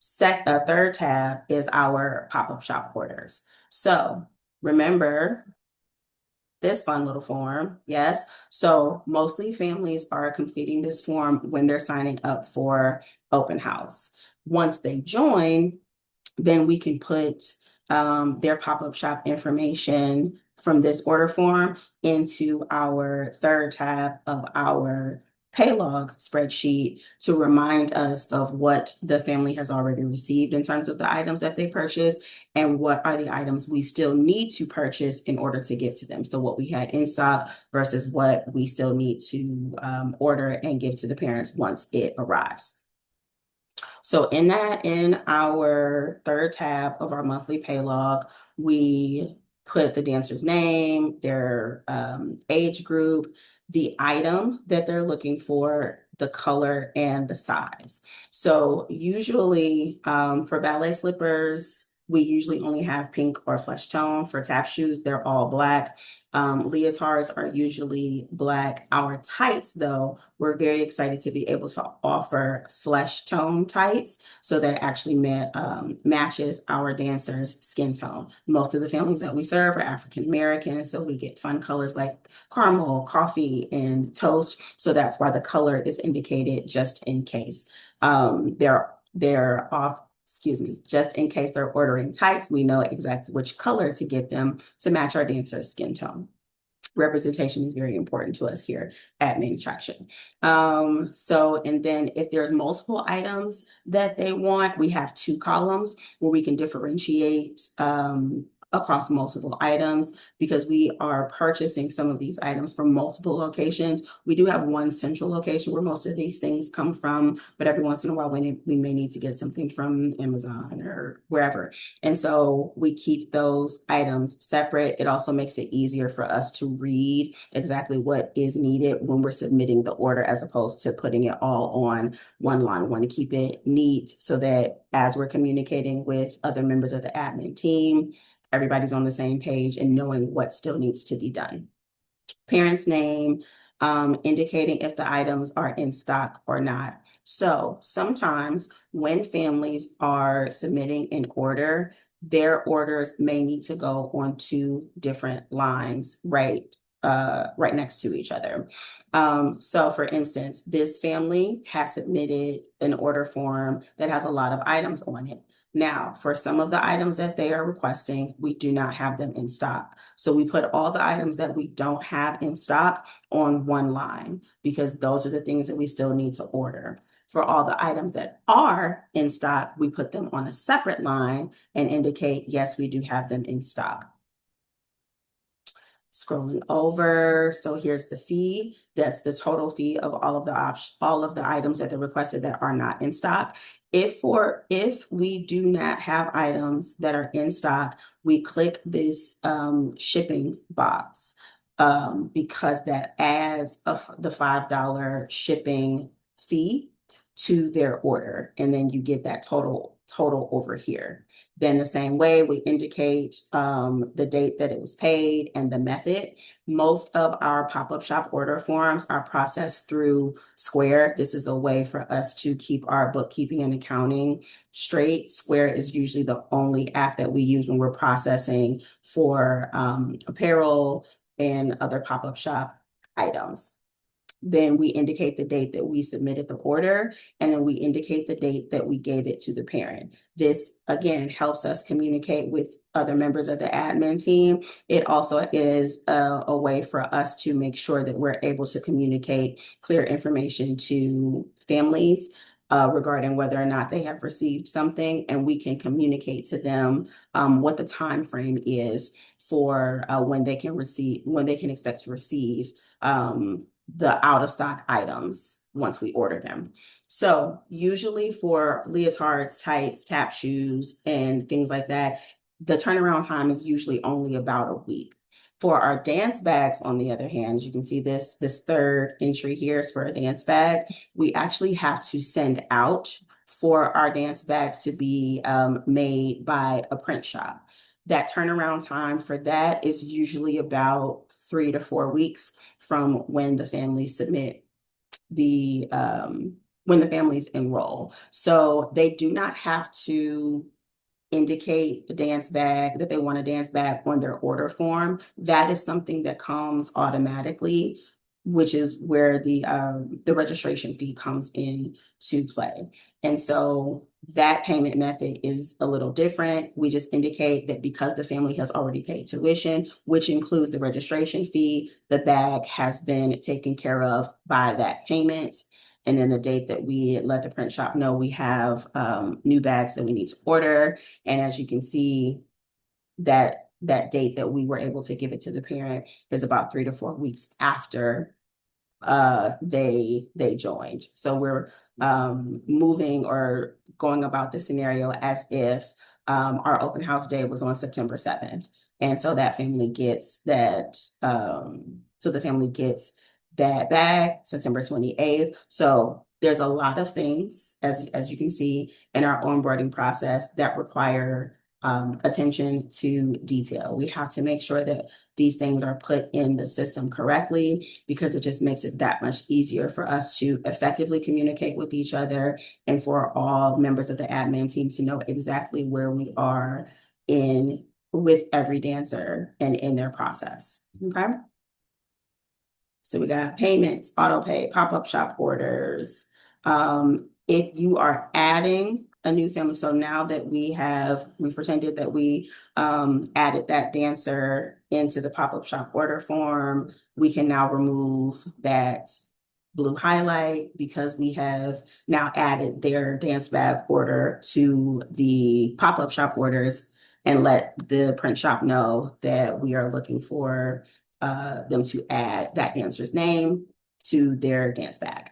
Third tab is our pop-up shop orders. So remember this fun little form, yes. So mostly families are completing this form when they're signing up for open house. Once they join, then we can put their pop-up shop information from this order form into our third tab of our Paylog spreadsheet to remind us of what the family has already received in terms of the items that they purchased and what are the items we still need to purchase in order to give to them. So what we had in stock versus what we still need to order and give to the parents once it arrives. So in our third tab of our monthly pay log, we put the dancer's name, their age group, the item that they're looking for, the color, and the size. So usually for ballet slippers, we usually only have pink or flesh tone. For tap shoes, they're all black. Leotards are usually black. Our tights, though, we're very excited to be able to offer flesh tone tights so that actually matches our dancers' skin tone. Most of the families that we serve are African American, and so we get fun colors like caramel, coffee, and toast. So that's why the color is indicated just in case. They're off. Excuse me, just in case they're ordering tights, we know exactly which color to get them to match our dancer's skin tone. Representation is very important to us here at Main Attraction. And then if there's multiple items that they want, we have two columns where we can differentiate across multiple items because we are purchasing some of these items from multiple locations. We do have one central location where most of these things come from, but every once in a while we may need to get something from Amazon or wherever. And so we keep those items separate. It also makes it easier for us to read exactly what is needed when we're submitting the order as opposed to putting it all on one line. We want to keep it neat so that as we're communicating with other members of the admin team, everybody's on the same page and knowing what still needs to be done. Parent's name, indicating if the items are in stock or not. So sometimes when families are submitting an order, their orders may need to go on two different lines, right next to each other. So for instance, this family has submitted an order form that has a lot of items on it. Now, for some of the items that they are requesting, we do not have them in stock. So we put all the items that we don't have in stock on one line because those are the things that we still need to order. For all the items that are in stock, we put them on a separate line and indicate, yes, we do have them in stock. Scrolling over, so here's the fee. That's the total fee of all of the items that they requested that are not in stock. If we do not have items that are in stock, we click this shipping box because that adds the $5 shipping fee to their order, and then you get that total over here. Then the same way we indicate the date that it was paid and the method. Most of our pop-up shop order forms are processed through Square. This is a way for us to keep our bookkeeping and accounting straight. Square is usually the only app that we use when we're processing for apparel and other pop-up shop items. Then we indicate the date that we submitted the order, and then we indicate the date that we gave it to the parent. This, again, helps us communicate with other members of the admin team. It also is a way for us to make sure that we're able to communicate clear information to families regarding whether or not they have received something, and we can communicate to them what the time frame is for when they can expect to receive the out of stock items once we order them. So usually for leotards, tights, tap shoes, and things like that, the turnaround time is usually only about a week. For our dance bags, on the other hand, as you can see this third entry here is for a dance bag. We actually have to send out for our dance bags to be made by a print shop. That turnaround time for that is usually about 3 to 4 weeks from when the family submit the when the families enroll. So they do not have to indicate a dance bag, that they want a dance bag on their order form. That is something that comes automatically, which is where the registration fee comes in to play. And so that payment method is a little different. We just indicate that because the family has already paid tuition, which includes the registration fee, the bag has been taken care of by that payment. And then the date that we let the print shop know we have new bags that we need to order. And as you can see, that date that we were able to give it to the parent is about 3 to 4 weeks after they joined. So we're moving or going about the scenario as if our open house day was on September 7th. And so that family gets that, so the family gets that bag September 28th. So there's a lot of things, as you can see, in our onboarding process that require attention to detail. We have to make sure that these things are put in the system correctly, because it just makes it that much easier for us to effectively communicate with each other and for all members of the admin team to know exactly where we are in with every dancer and in their process. Okay. So we got payments, auto pay, pop-up shop orders. If you are adding a new family, so now that we pretended that we added that dancer into the pop-up shop order form, we can now remove that blue highlight because we have now added their dance bag order to the pop-up shop orders and let the print shop know that we are looking for them to add that dancer's name to their dance bag.